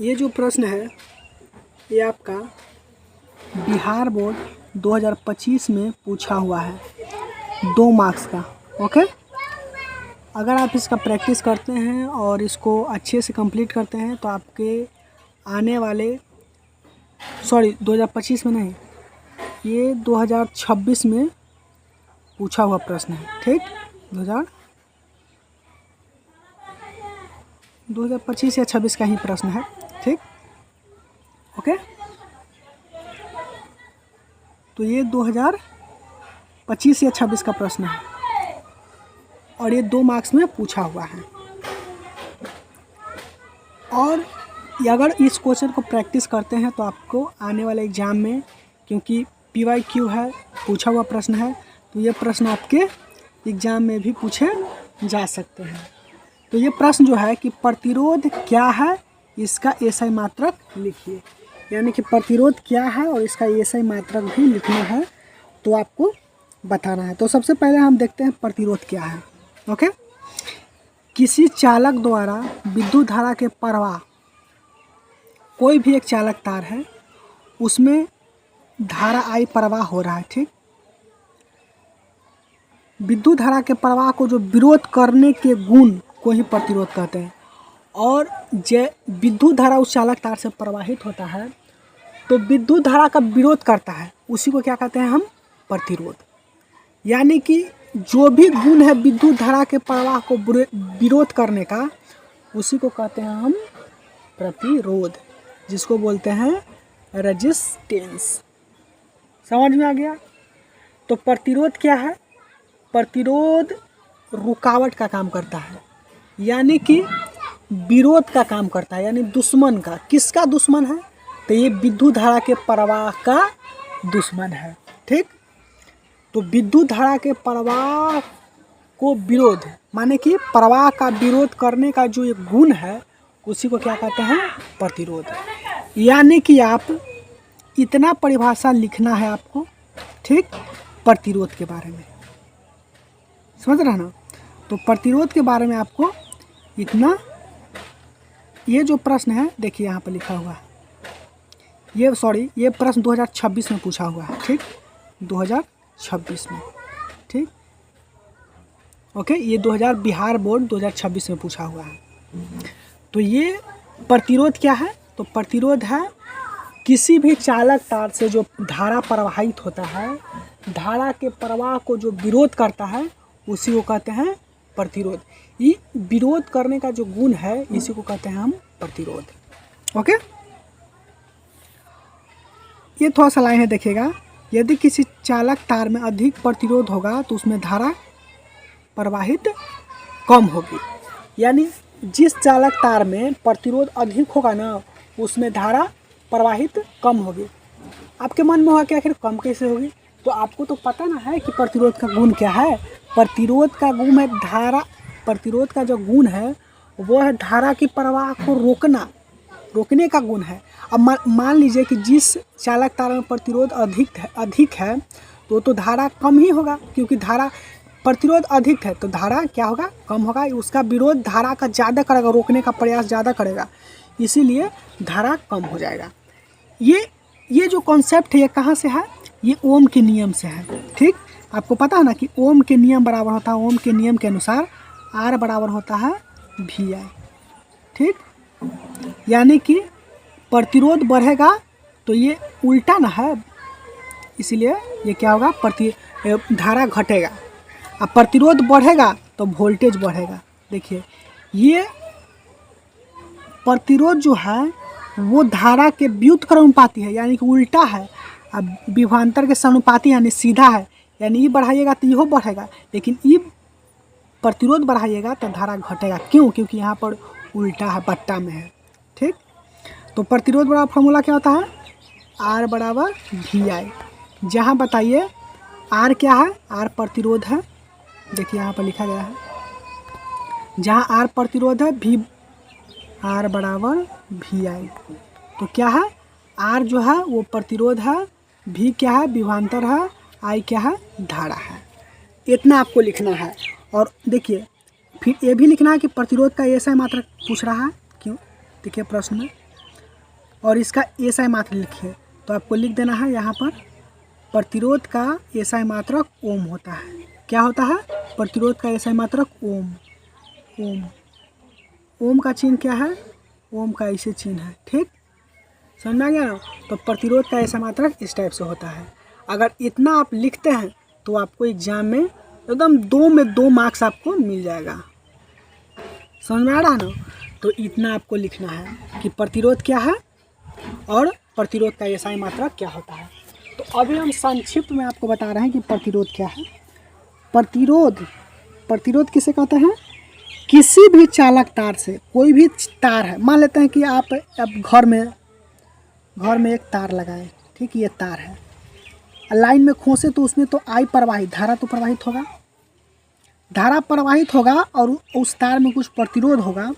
ये जो प्रश्न है ये आपका बिहार बोर्ड 2025 में पूछा हुआ है 2 मार्क्स का। ओके, अगर आप इसका प्रैक्टिस करते हैं और इसको अच्छे से कंप्लीट करते हैं तो आपके आने वाले 2025 में नहीं, ये 2026 में पूछा हुआ प्रश्न है। ठीक, 2025 या 26 का ही प्रश्न है। ठीक, ओके, तो ये 2025 या 26 का प्रश्न है और ये 2 मार्क्स में पूछा हुआ है। और अगर इस क्वेश्चन को प्रैक्टिस करते हैं तो आपको आने वाले एग्ज़ाम में, क्योंकि PYQ है, पूछा हुआ प्रश्न है, तो ये प्रश्न आपके एग्ज़ाम में भी पूछे जा सकते हैं। तो ये प्रश्न जो है कि प्रतिरोध क्या है, इसका SI मात्रक लिखिए। यानी कि प्रतिरोध क्या है और इसका SI मात्रक भी लिखना है, तो आपको बताना है। तो सबसे पहले हम देखते हैं प्रतिरोध क्या है। ओके, किसी चालक द्वारा विद्युत धारा के प्रवाह, कोई भी एक चालक तार है उसमें धारा I प्रवाह हो रहा है। ठीक, विद्युत धारा के प्रवाह को जो विरोध करने के गुण को ही प्रतिरोध कहते हैं। और विद्युत धारा उस चालक तार से प्रवाहित होता है तो विद्युत धारा का विरोध करता है, उसी को क्या कहते हैं हम? प्रतिरोध। यानी कि जो भी गुण है विद्युत धारा के प्रवाह को विरोध करने का, उसी को कहते हैं हम प्रतिरोध, जिसको बोलते हैं रेजिस्टेंस। समझ में आ गया? तो प्रतिरोध क्या है? प्रतिरोध रुकावट का काम करता है, यानी कि विरोध का काम करता है, यानी दुश्मन का। किसका दुश्मन है? तो ये विद्युत धारा के प्रवाह का दुश्मन है। ठीक, तो विद्युत धारा के प्रवाह को विरोध, माने कि प्रवाह का विरोध करने का जो एक गुण है, उसी को क्या कहते हैं? प्रतिरोध। यानी कि आप इतना परिभाषा लिखना है आपको, ठीक, प्रतिरोध के बारे में। समझ रहे ना? तो प्रतिरोध के बारे में आपको इतना, ये जो प्रश्न है देखिए यहाँ पर लिखा हुआ है, ये प्रश्न 2026 में पूछा हुआ है। ठीक, 2026 में। ठीक, ओके, ये बिहार बोर्ड 2026 में पूछा हुआ है। तो ये प्रतिरोध क्या है? तो प्रतिरोध है किसी भी चालक तार से जो धारा प्रवाहित होता है, धारा के प्रवाह को जो विरोध करता है, उसी को कहते हैं प्रतिरोध। ये विरोध करने का जो गुण है, इसी को कहते हैं हम प्रतिरोध। ओके, ये थोड़ा सा लाइन है, देखिएगा। यदि किसी चालक तार में अधिक प्रतिरोध होगा तो उसमें धारा प्रवाहित कम होगी। यानी जिस चालक तार में प्रतिरोध अधिक होगा ना, उसमें धारा प्रवाहित कम होगी। आपके मन में होगा कि आखिर कम कैसे होगी? तो आपको तो पता ना है कि प्रतिरोध का गुण क्या है। प्रतिरोध का गुण है धारा, प्रतिरोध का जो गुण है वो है धारा की प्रवाह को रोकने का गुण है। अब मान लीजिए कि जिस चालक तार में प्रतिरोध अधिक है तो धारा कम ही होगा, क्योंकि धारा प्रतिरोध अधिक है तो धारा क्या होगा? कम होगा। उसका विरोध धारा का ज़्यादा करेगा, रोकने का प्रयास ज़्यादा करेगा, इसीलिए धारा कम हो जाएगा। ये जो कॉन्सेप्ट है ये कहाँ से है? ये ओम के नियम से है। ठीक, आपको पता है ना कि ओम के नियम बराबर होता है, ओम के नियम के अनुसार R बराबर होता है VI। ठीक, यानी कि प्रतिरोध बढ़ेगा तो ये उल्टा ना है, इसलिए ये क्या होगा? धारा घटेगा। अब प्रतिरोध बढ़ेगा तो वोल्टेज बढ़ेगा। देखिए, ये प्रतिरोध जो है वो धारा के व्युत्क्रमानुपाती है, यानी कि उल्टा है। अब विभवांतर के समानुपाती यानी सीधा है, यानी ये बढ़ाइएगा तो ये बढ़ेगा, लेकिन ये प्रतिरोध बढ़ाइएगा तो धारा घटेगा। क्यों? क्योंकि यहाँ पर उल्टा है, बट्टा में है। ठीक, तो प्रतिरोध बराबर फॉर्मूला क्या होता है? R बराबर VI। जहाँ बताइए R क्या है? R प्रतिरोध है। देखिए यहाँ पर लिखा गया है, जहाँ R प्रतिरोध है, R बराबर VI। तो क्या है? R जो है वो प्रतिरोध है, V क्या है? विभवांतर है, I क्या है? धारा है। इतना आपको लिखना है। और देखिए फिर ये भी लिखना है कि प्रतिरोध का SI मात्रक पूछ रहा है। क्यों? देखिए प्रश्न में और इसका एसआई मात्रक लिखिए। तो आपको लिख देना है यहाँ पर प्रतिरोध का एसआई मात्रक ओम होता है। क्या होता है? प्रतिरोध का एसआई मात्रक ओम। ओम ओम का चिन्ह क्या है? ओम का ऐसे चिन्ह है। ठीक, समझ में आ गया ना? तो प्रतिरोध का एसआई मात्रक इस टाइप से होता है। अगर इतना आप लिखते हैं तो आपको एग्जाम में एकदम 2 में 2 मार्क्स आपको मिल जाएगा। समझ में आ रहा है ना? तो इतना आपको लिखना है कि प्रतिरोध क्या है और प्रतिरोध का एसआई मात्रक क्या होता है। तो अभी हम संक्षिप्त में आपको बता रहे हैं कि प्रतिरोध क्या है। प्रतिरोध किसे कहते हैं? किसी भी चालक तार से, कोई भी तार है, मान लेते हैं कि आप अब घर में एक तार लगाएं। ठीक, ये तार है, लाइन में खोसे तो उसमें तो आई प्रवाहित, धारा तो प्रवाहित होगा, धारा प्रवाहित होगा और उस तार में कुछ प्रतिरोध होगा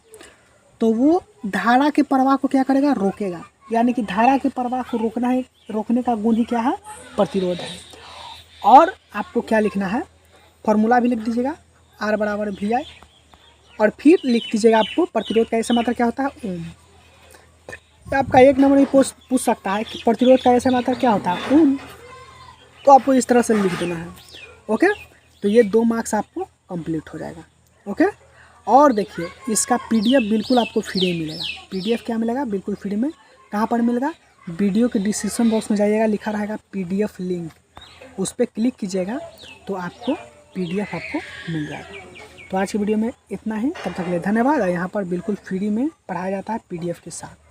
तो वो धारा के प्रवाह को क्या करेगा? रोकेगा। यानी कि धारा के प्रवाह को रोकने का गुण ही क्या है? प्रतिरोध है। और आपको क्या लिखना है? फॉर्मूला भी लिख दीजिएगा, R बराबर VI, और फिर लिख दीजिएगा आपको प्रतिरोध का एसआई मात्रक क्या होता है? ओम। तो आपका 1 नंबर में पूछ सकता है कि प्रतिरोध का एसआई मात्रक क्या होता है? ओम। तो आपको इस तरह से लिख देना है। ओके, तो ये 2 मार्क्स आपको कंप्लीट हो जाएगा। ओके, और देखिए इसका PDF बिल्कुल आपको फ्री में मिलेगा। PDF क्या मिलेगा? बिल्कुल फ्री में। कहाँ पर मिलेगा? वीडियो के डिस्क्रिप्शन बॉक्स में जाइएगा, लिखा रहेगा PDF लिंक, उस पर क्लिक कीजिएगा तो आपको PDF आपको मिल जाएगा। तो आज की वीडियो में इतना ही, तब तक के लिए धन्यवाद। यहाँ पर बिल्कुल फ्री में पढ़ाया जाता है PDF के साथ।